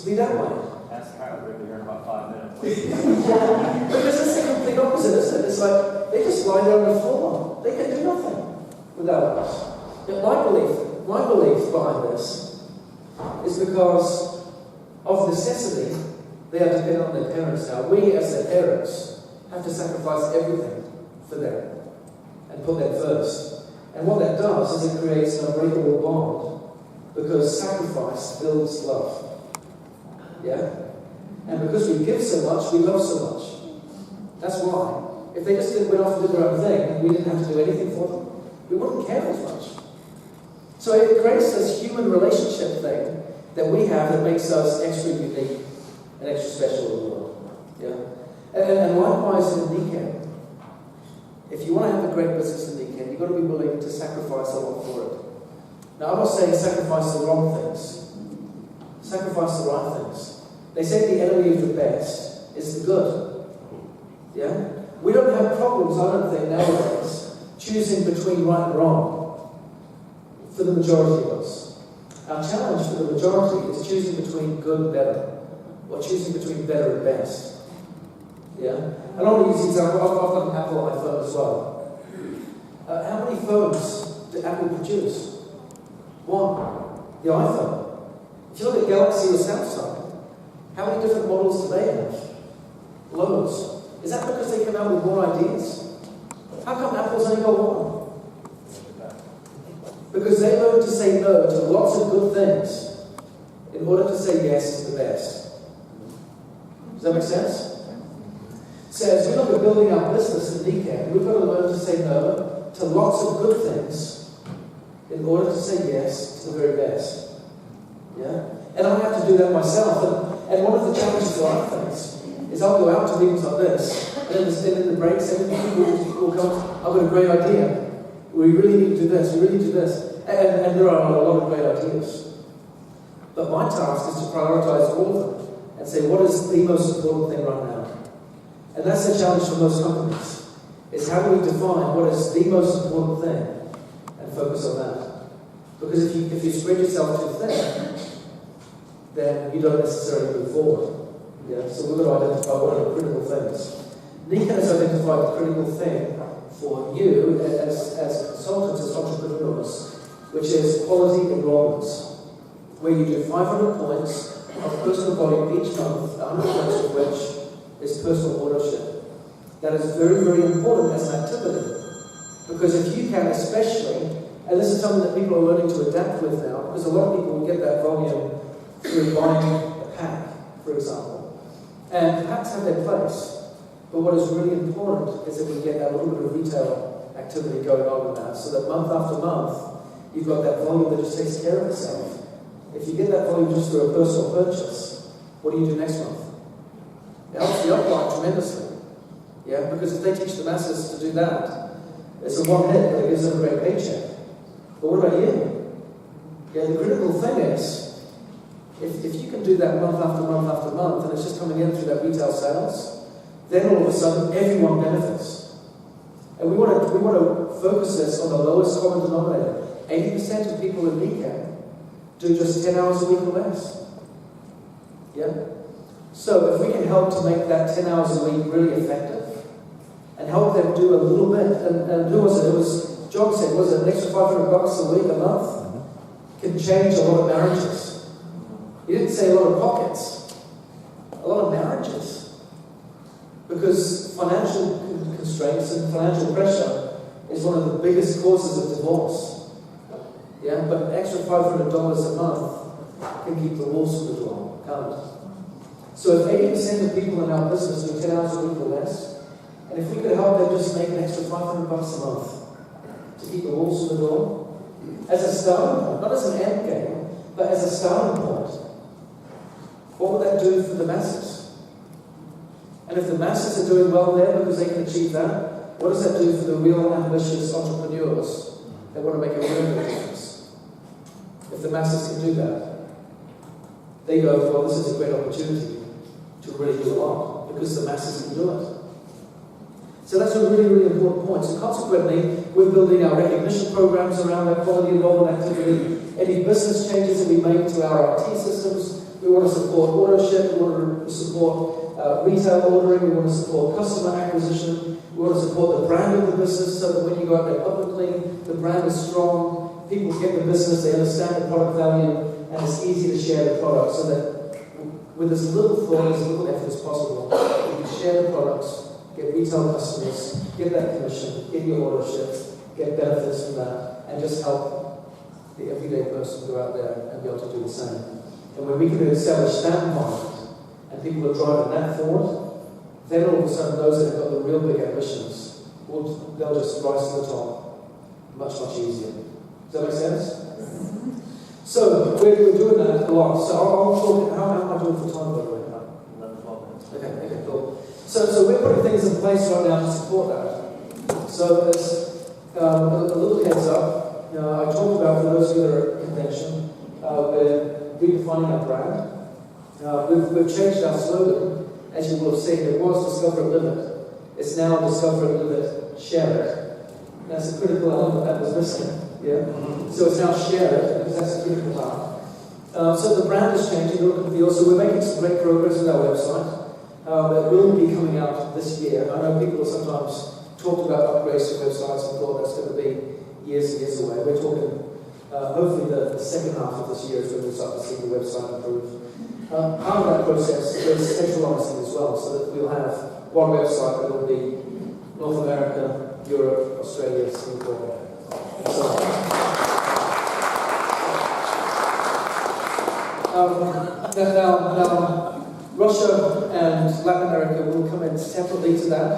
be that way. Ask Kyle, we'll be here in about 5 minutes. Because it's the complete opposite, isn't it? It's like they just lie there on the floor. They can do nothing without us. Yet my belief behind this is because of necessity, they are dependent on their parents now. We, as their parents, have to sacrifice everything for them and put them first. And what that does is it creates an unbreakable bond, because sacrifice builds love. Yeah? And because we give so much, we love so much. That's why. If they just went off and did their own thing, and we didn't have to do anything for them, we wouldn't care as much. So it creates this human relationship thing that we have that makes us extra unique and extra special in the world. Yeah? And likewise in Nikken, if you want to have a great business in Nikken, you've got to be willing to sacrifice a lot for it. Now, I'm not saying sacrifice the wrong things. Sacrifice the right things. They say the enemy of the best is the good. Yeah? We don't have problems, I don't think, nowadays, choosing between right and wrong for the majority of us. Our challenge for the majority is choosing between good and better, or choosing between better and best. Yeah? And I want to use the example, I've got an Apple iPhone as well. How many phones did Apple produce? One, the iPhone. If you look at Galaxy or Samsung, how many different models do they have? Loads. Is that because they come out with more ideas? How come Apple's only got one? Because they learned to say no to lots of good things in order to say yes to the best. Does that make sense? So as we look at building our business in Nikken, we've got to learn to say no to lots of good things in order to say yes to the very best. Yeah? And I have to do that myself. And one of the challenges that I face is I'll go out to meetings like this, and then in the breaks, people will come, I've got a great idea. We really need to do this, we really need to do this. And there are a lot of great ideas. But my task is to prioritize all of them and say, what is the most important thing right now? And that's the challenge for most companies, is how do we define what is the most important thing and focus on that? Because if you spread yourself too thin, then you don't necessarily move forward. Yeah? So we've got to identify what are the critical things. Nikken has identified the critical thing for you as consultants, as entrepreneurs, which is quality enrollments, where you do 500 points of personal volume each month, 100 points of which is personal ownership. That is very, very important as an activity. Because if you can, especially, and this is something that people are learning to adapt with now, because a lot of people will get that volume through buying a pack, for example. And packs have their place. But what is really important is that we get a little bit of retail activity going on with that, so that month after month, you've got that volume that just takes care of itself. If you get that volume just through a personal purchase, what do you do next month? It helps the upline tremendously. Yeah, because if they teach the masses to do that, it's a one hit, but it gives them a great paycheck. But what about you? Yeah, the critical thing is, if you can do that month after month after month, and it's just coming in through that retail sales, then all of a sudden everyone benefits. And we want to focus this on the lowest common denominator. 80% of people in Nikken do just 10 hours a week or less. Yeah? So if we can help to make that 10 hours a week really effective, and help them do a little bit, and who was it? It was, John said, was it an extra $500 a week, a month? Can change a lot of marriages. He didn't say a lot of pockets, a lot of marriages. Because financial constraints and financial pressure is one of the biggest causes of divorce. Yeah, but an extra $500 a month can keep the walls from the door, can't it? So if 80% of people in our business do 10 hours a week or less, and if we could help them just make an extra $500 a month to keep the walls from the door, as a starting point, not as an end game, but as a starting point, what would that do for the masses? And if the masses are doing well there because they can achieve that, what does that do for the real ambitious entrepreneurs that want to make a real difference? If the masses can do that, they go, well, this is a great opportunity to really do a lot because the masses can do it. So that's a really, really important point. So consequently, we're building our recognition programs around that quality enrollment activity. Any business changes that we make to our IT systems, We want to support auto ship, we want to support retail ordering, we want to support customer acquisition, we want to support the brand of the business so that when you go out there publicly, the brand is strong, people get the business, they understand the product value, and it's easy to share the product so that with as little thought, as little effort as possible, you can share the products, get retail customers, get that commission, get your auto ship, get benefits from that, and just help the everyday person go out there and be able to do the same. And when we can establish that environment, and people are driving that forward, then all of a sudden those that have got the real big ambitions, they'll just rise to the top much, much easier. Does that make sense? So we're doing that a lot. So I'll talk, how am I doing for time, by the way? 11, 12 minutes. Okay, cool. So we're putting things in place right now to support that. So as a little heads up, I talked about, for those of you that are at convention, we're redefining our brand. We've changed our slogan. As you will have seen, it was Discover and Live It. It's now Discover and Live It, Share It. That's a critical element that was missing. Yeah? So it's now Share It, because that's a critical part. So the brand is changing, the look and feel. So we're making some great progress with our website. That will be coming out this year. I know people have sometimes talked about upgrades to websites and thought that's going to be years and years away. We're talking, hopefully the second half of this year is when we'll start to see the website improve. Part of that process is centralizing as well, so that we'll have one website that will be North America, Europe, Australia, Singapore, and so on. Now, Russia and Latin America will come in separately to that,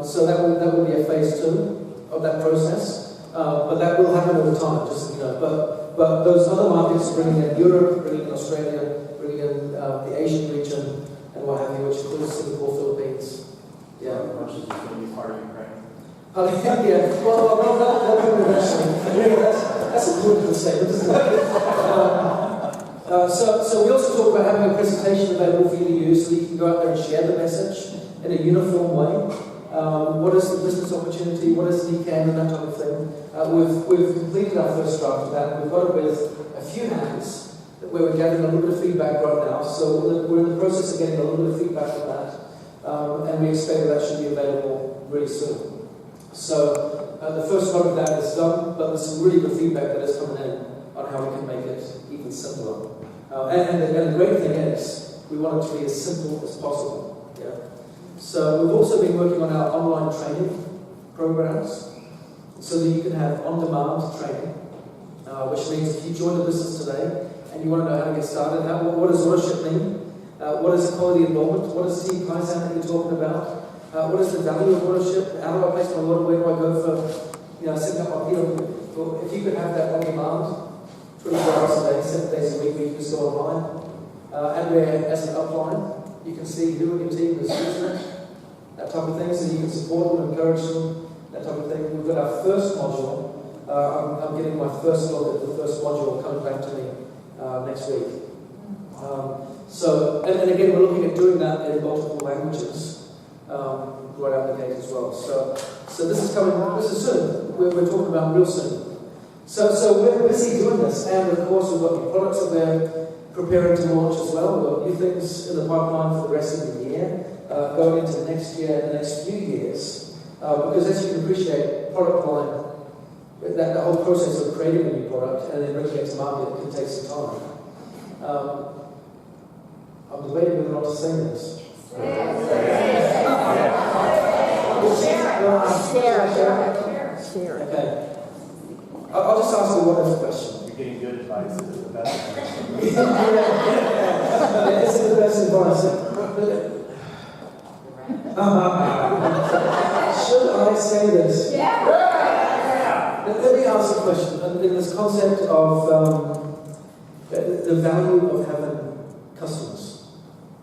so that will be a phase 2 of that process, but that will happen over time, just so you know. But those other markets, bringing in Europe, bringing in Australia, bringing in the Asian region, and what have you, which includes Singapore, Philippines. Yeah. Russia's going to be part of Ukraine. Yeah. Well, no, eventually. Yeah, that's a good statement, isn't it? So we also talk about having a presentation available for you to use so you can go out there and share the message in a uniform way. What is the business opportunity? What is Nikken and that type of thing? We've completed our first draft of that. We've got it with a few hands where we're gathering a little bit of feedback right now. So we're in the process of getting a little bit of feedback on that. And we expect that should be available really soon. So the first part of that is done, but there's some really good feedback that is coming in on how we can make it even simpler. And the great thing is, we want it to be as simple as possible. Yeah? So we've also been working on our online training programs, so that you can have on-demand training, which means if you join the business today and you want to know how to get started, what does ownership mean? What is quality involvement? What is Team Kaizen that you're talking about? What is the value of ownership? How do I place my order? Where do I go for setting up my PO? If you could have that on demand, 24 hours a day, 7 days a week, where you can just go online, and where, as an upline, you can see who in your team is using it, that type of thing, so you can support them, encourage them, that type of thing. We've got our first module. I'm getting my first look at the first module coming back to me next week. And again, we're looking at doing that in multiple languages right out the gate as well. So this is coming. This is soon. We're talking about real soon. So we're busy doing this, and of course we've got new products that we're preparing to launch as well. We've got new things in the pipeline for the rest of the year, going into next year and the next few years. Because as you can appreciate, product line, that the whole process of creating a new product and then bringing it to market can take some time. I'm debating whether or not to say this. Share. Okay. I'll just ask you one other question. You're getting good advice. Is it the best advice? This is the best advice. Should I say this? Yeah. Let me ask a question. In this concept of the value of having customers,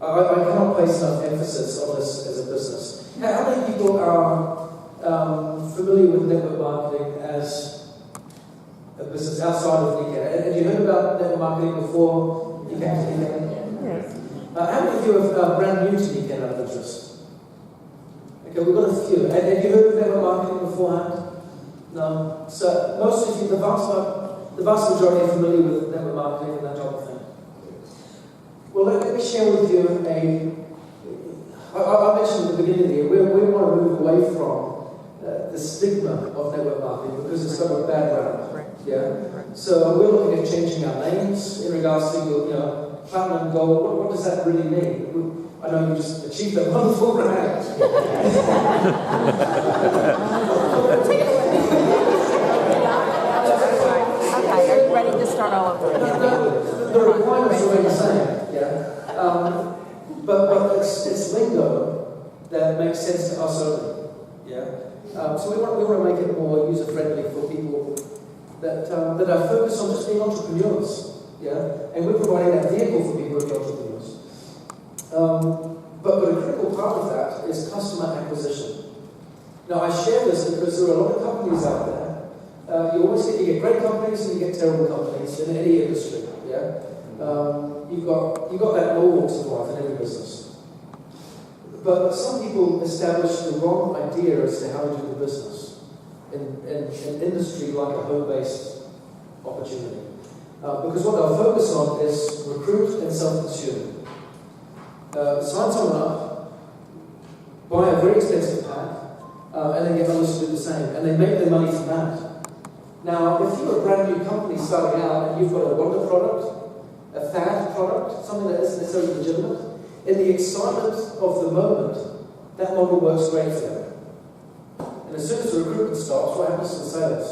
I cannot place enough emphasis on this as a business. How many people are familiar with network marketing as a business outside of Nikken? Had you heard about network marketing before you came to Nikken? Yes. How many of you are brand new to Nikken out of interest? Okay, we've got a few. Had you heard of network marketing beforehand? No. So most of you, the vast majority are familiar with network marketing and that type of thing. share with you I mentioned at the beginning of the year, we want to move away from the stigma of network marketing because it's got a bad rap. Yeah? So we're looking at changing our names in regards to platinum, gold. What does that really mean? I know you just achieved that wonderful rank. Okay, are you ready to start all over? The requirements remain the same, yeah. But it's lingo that makes sense to us only, yeah. So we want to make it more user friendly for people that are focused on just being entrepreneurs, yeah. And we're providing that vehicle for people to be entrepreneurs. But a critical part of that is customer acquisition. Now I share this because there are a lot of companies out there. You get great companies and you get terrible companies in any industry. Yeah, you've got that normal to life in every business. But some people establish the wrong idea as to how to do the business in an industry like a home-based opportunity. Because what they'll focus on is recruit and self-consume. Sign someone up, buy a very expensive pack, and then get others to do the same, and they make their money from that. Now, if you're a brand new company starting out and you've got a wonder product, a fad product, something that isn't necessarily legitimate, in the excitement of the moment, that model works great for them. And as soon as the recruitment stops, what happens to the sales?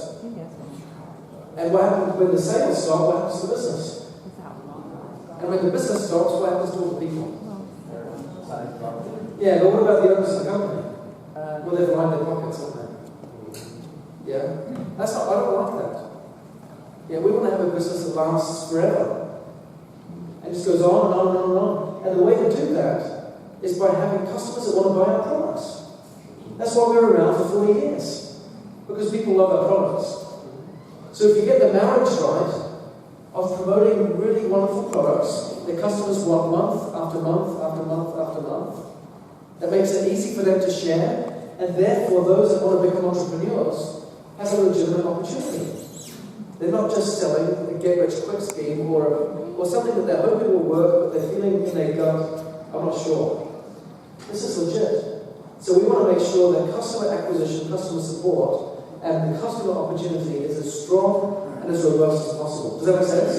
And what happens when the sales stop, what happens to the business? And when the business stops, what happens to all the people? Yeah, but what about the owners of the company? Well, they've lined their pockets, haven't they? Yeah? I don't like that. Yeah, we want to have a business that lasts forever. And just goes on and on and on and on. And the way to do that is by having customers that want to buy our products. That's why we're around for 40 years. Because people love our products. So if you get the marriage right of promoting really wonderful products that customers want month after month after month after month, that makes it easy for them to share, and therefore those that want to become entrepreneurs have a legitimate opportunity. They're not just selling a get-rich-quick scheme or something that they're hoping will work, but they're feeling in their gut, I'm not sure. This is legit. So we want to make sure that customer acquisition, customer support, and the customer opportunity is as strong and as robust as possible. Does that make sense?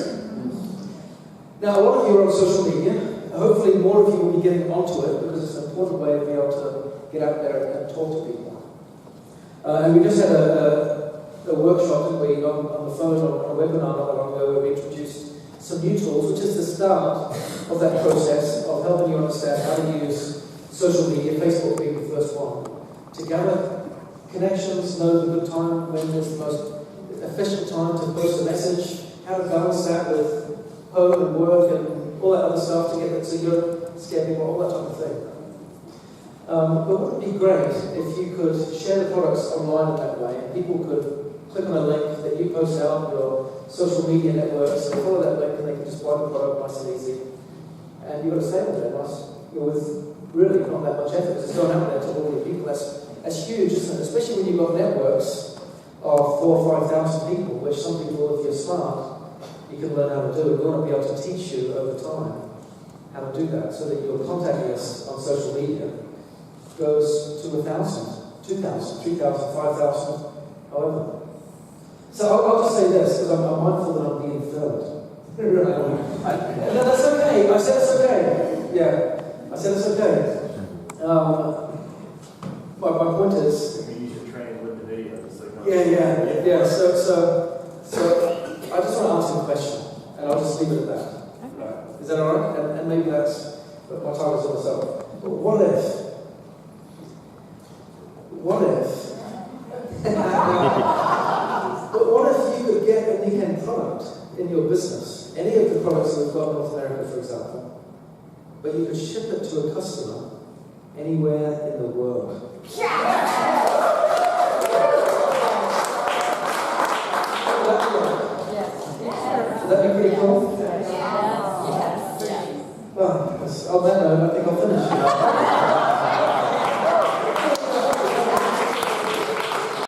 Now, a lot of you are on social media. Hopefully more of you will be getting onto it because it's an important way to be able to get out there and talk to people. And we just had a workshop, didn't we, on the phone, on a webinar not that long ago, where we introduced some new tools, which is the start of that process of helping you understand how to use social media, Facebook being the first one, to gather connections, know the good time, when is the most efficient time to post a message, how to balance that with home and work and all that other stuff to get it so you don't scare people, all that type of thing. But wouldn't it be great if you could share the products online in that way and people could click on a link that you post out on your social media networks and follow that link and they can just buy the product nice and easy. And you've got a sale there, nice, with really not that much effort. It's going out there to all your people. That's huge, isn't it? Especially when you've got networks of 4,000 or 5,000 people, which some people, if you're smart, you can learn how to do. We want to be able to teach you over time how to do that so that your contact list on social media goes to 1,000, 2,000, 3,000, 5,000, however. So I'll just say this, because I'm mindful that I'm being filmed. No, that's okay. I said it's okay. Yeah, I said it's okay. My point is... Maybe you should train with the videos. So Yeah. So I just want to ask a question, and I'll just leave it at that. Okay. Is that all right? And maybe that's my time is almost up. What if? But what if you could get a Nikken product in your business, any of the products that we've got in North America, for example, but you could ship it to a customer anywhere in the world?